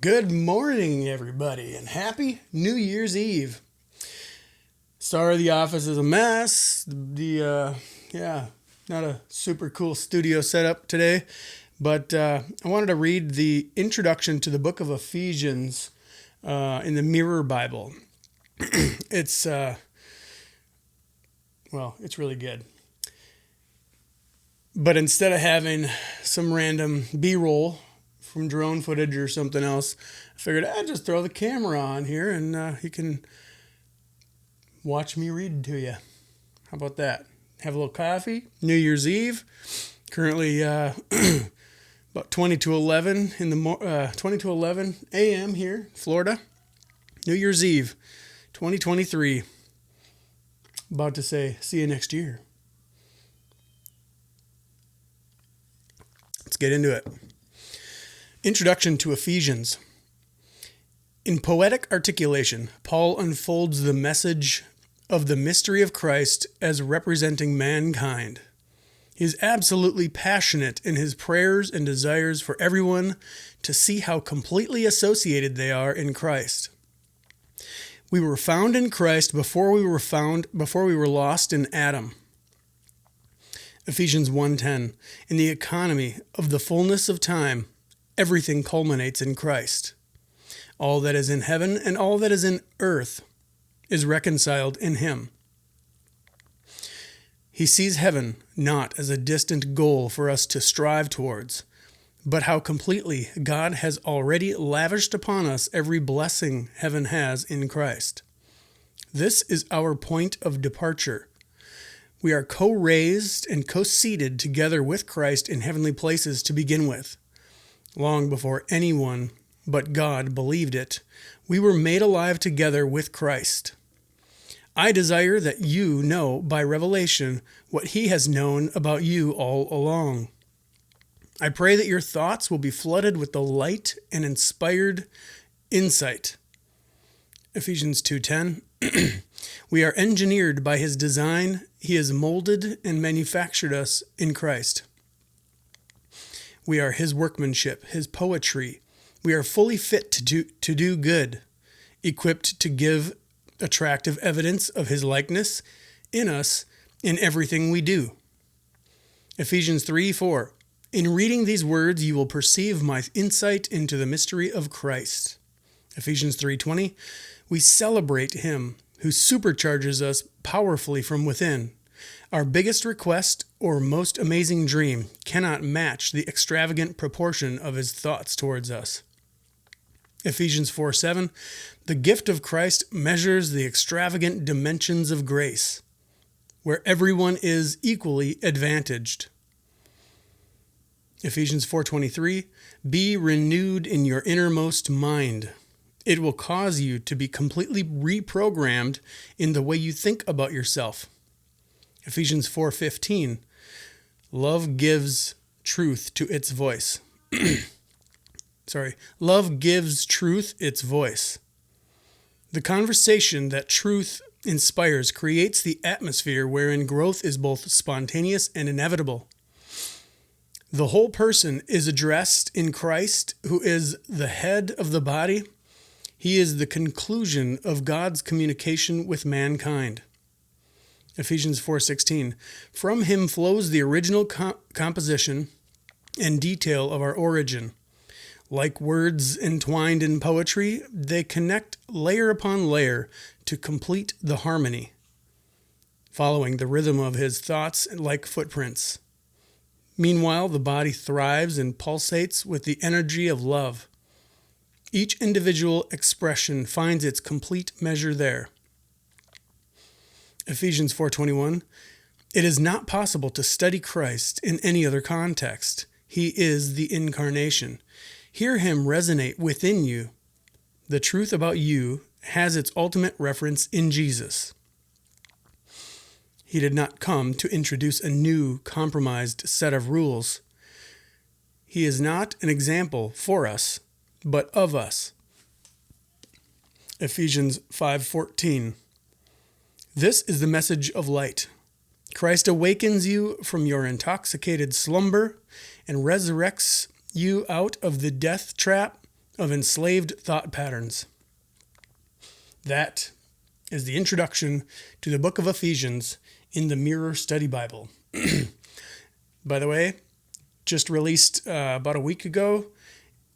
Good morning, everybody, and happy New Year's Eve. Sorry the office is a mess. Not a super cool studio setup today, but I wanted to read the introduction to the book of Ephesians in the Mirror Bible. It's really good. But instead of having some random B-roll from drone footage or something else, I figured I'd just throw the camera on here and you can watch me read to you. How about that? Have a little coffee. New Year's Eve. Currently about 20 to 11 a.m. here, Florida. New Year's Eve, 2023. About to say, see you next year. Let's get into it. Introduction to Ephesians. In poetic articulation, Paul unfolds the message of the mystery of Christ as representing mankind. He is absolutely passionate in his prayers and desires for everyone to see how completely associated they are in Christ. We were found in Christ before we were lost in Adam. Ephesians 1:10. In the economy of the fullness of time, everything culminates in Christ. All that is in heaven and all that is in earth is reconciled in him. He sees heaven not as a distant goal for us to strive towards, but how completely God has already lavished upon us every blessing heaven has in Christ. This is our point of departure. We are co-raised and co-seated together with Christ in heavenly places to begin with. Long before anyone but God believed it, we were made alive together with Christ. I desire that you know by revelation what he has known about you all along. I pray that your thoughts will be flooded with the light and inspired insight. Ephesians 2:10. We are engineered by his design. He has molded and manufactured us in Christ. We are his workmanship, his poetry. We are fully fit to do good, equipped to give attractive evidence of his likeness in us in everything we do. Ephesians 3:4. In reading these words, you will perceive my insight into the mystery of Christ. Ephesians 3:20. We celebrate him who supercharges us powerfully from within. Our biggest request or most amazing dream cannot match the extravagant proportion of his thoughts towards us. Ephesians 4:7. The gift of Christ measures the extravagant dimensions of grace, where everyone is equally advantaged. Ephesians 4:23. Be renewed in your innermost mind. It will cause you to be completely reprogrammed in the way you think about yourself. Ephesians 4:15. Love gives truth to its voice. Love gives truth its voice. The conversation that truth inspires creates the atmosphere wherein growth is both spontaneous and inevitable. The whole person is addressed in Christ, who is the head of the body. He is the conclusion of God's communication with mankind. Ephesians 4:16. From him flows the original composition and detail of our origin. Like words entwined in poetry, they connect layer upon layer to complete the harmony, following the rhythm of his thoughts like footprints. Meanwhile, the body thrives and pulsates with the energy of love. Each individual expression finds its complete measure there. Ephesians 4:21. It is not possible to study Christ in any other context. He is the incarnation. Hear him resonate within you. The truth about you has its ultimate reference in Jesus. He did not come to introduce a new, compromised set of rules. He is not an example for us, but of us. Ephesians 5:14. This is the message of light. Christ awakens you from your intoxicated slumber and resurrects you out of the death trap of enslaved thought patterns. That is the introduction to the book of Ephesians in the Mirror Study Bible. By the way, just released about a week ago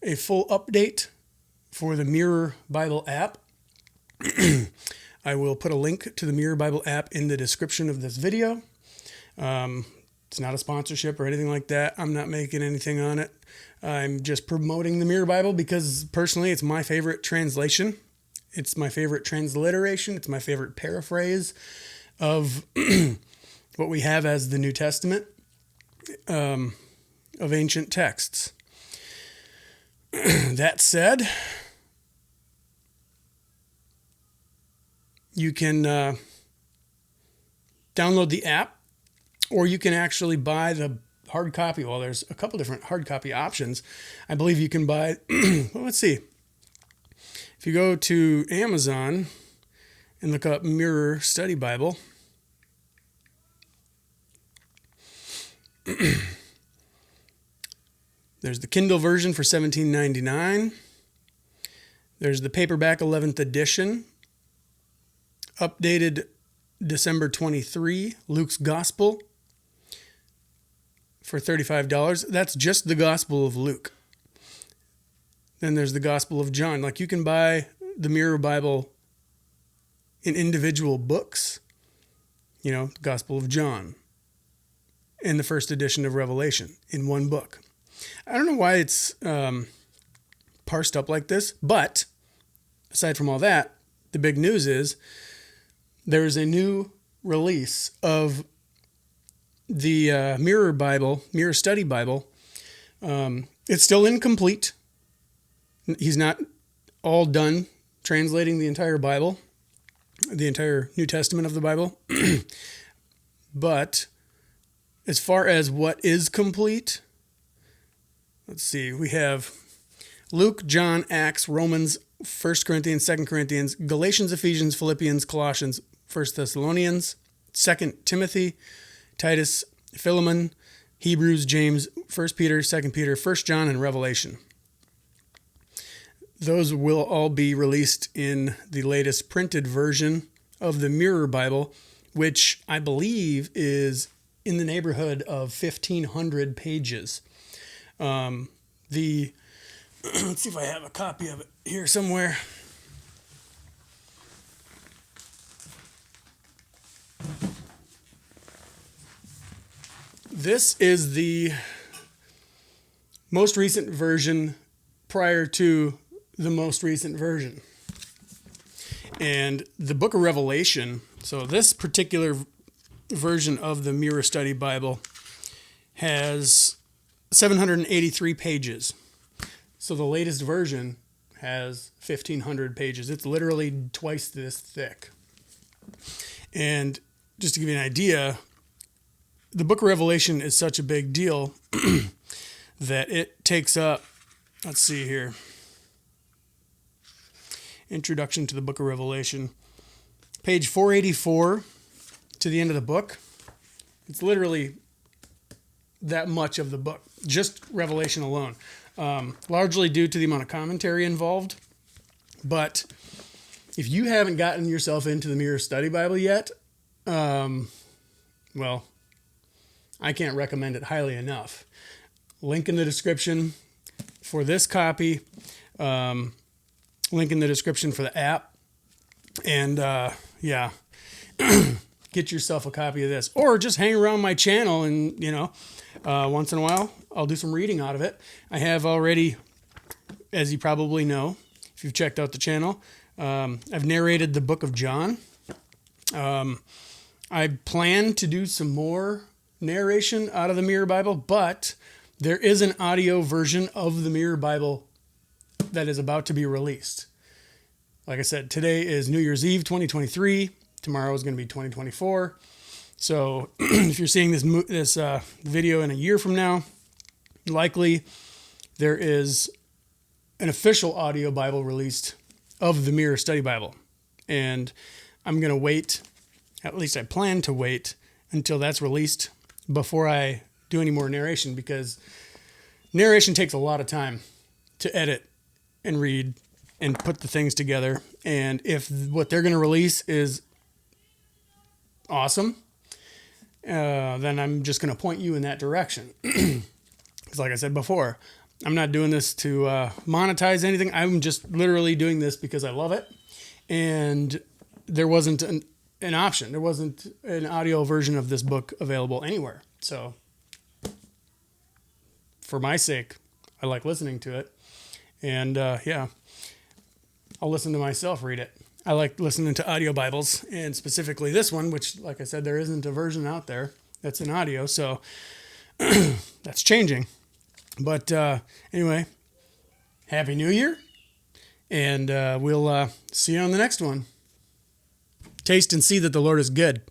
a full update for the Mirror Bible app. I will put a link to the Mirror Bible app in the description of this video. It's not a sponsorship or anything like that. I'm not making anything on it. I'm just promoting the Mirror Bible because personally it's my favorite translation. It's my favorite transliteration. It's my favorite paraphrase of what we have as the New Testament of ancient texts. That said, you can download the app, or you can actually buy the hard copy. Well, there's a couple different hard copy options. I believe you can buy, well, let's see. If you go to Amazon and look up Mirror Study Bible, there's the Kindle version for $17.99. There's the paperback 11th edition, updated December 23, Luke's Gospel for $35. That's just the Gospel of Luke. Then there's the Gospel of John. Like, you can buy the Mirror Bible in individual books, the Gospel of John and the first edition of Revelation in one book. I don't know why it's parsed up like this, but aside from all that, the big news is there's a new release of the Mirror Study Bible. It's still incomplete. He's not all done translating the entire Bible, the entire New Testament of the Bible. But as far as what is complete, let's see, we have Luke, John, Acts, Romans, 1 Corinthians, 2 Corinthians, Galatians, Ephesians, Philippians, Colossians, 1 Thessalonians, 2 Timothy, Titus, Philemon, Hebrews, James, 1 Peter, 2 Peter, 1 John, and Revelation. Those will all be released in the latest printed version of the Mirror Bible, which I believe is in the neighborhood of 1,500 pages. Let's see if I have a copy of it here somewhere. This is the most recent version prior to the most recent version. And the book of Revelation, so this particular version of the Mirror Study Bible has 783 pages. So the latest version has 1,500 pages. It's literally twice this thick. And just to give you an idea, the book of Revelation is such a big deal that it takes up, let's see here, Introduction to the book of Revelation, page 484 to the end of the book. It's literally that much of the book, just Revelation alone, largely due to the amount of commentary involved. But if you haven't gotten yourself into the Mirror Study Bible yet, well, I can't recommend it highly enough. Link in the description for this copy. Link in the description for the app. And get yourself a copy of this. Or just hang around my channel and, once in a while, I'll do some reading out of it. I have already, as you probably know, if you've checked out the channel, I've narrated the book of John. I plan to do some more narration out of the Mirror Bible, but there is an audio version of the Mirror Bible that is about to be released. Like I said, today is New Year's Eve 2023. Tomorrow is going to be 2024. So if you're seeing this video in a year from now, likely there is an official audio Bible released of the Mirror Study Bible. And I'm going to wait, at least I plan to wait, until that's released before I do any more narration, because narration takes a lot of time to edit and read and put the things together. And if what they're going to release is awesome, then I'm just going to point you in that direction. Because like I said before, I'm not doing this to monetize anything. I'm just literally doing this because I love it. And there wasn't an option. There wasn't an audio version of this book available anywhere. So for my sake, I like listening to it. And yeah, I'll listen to myself read it. I like listening to audio Bibles, and specifically this one, which, like I said, there isn't a version out there that's in audio. So that's changing. But anyway, Happy New Year. And we'll see you on the next one. Taste and see that the Lord is good.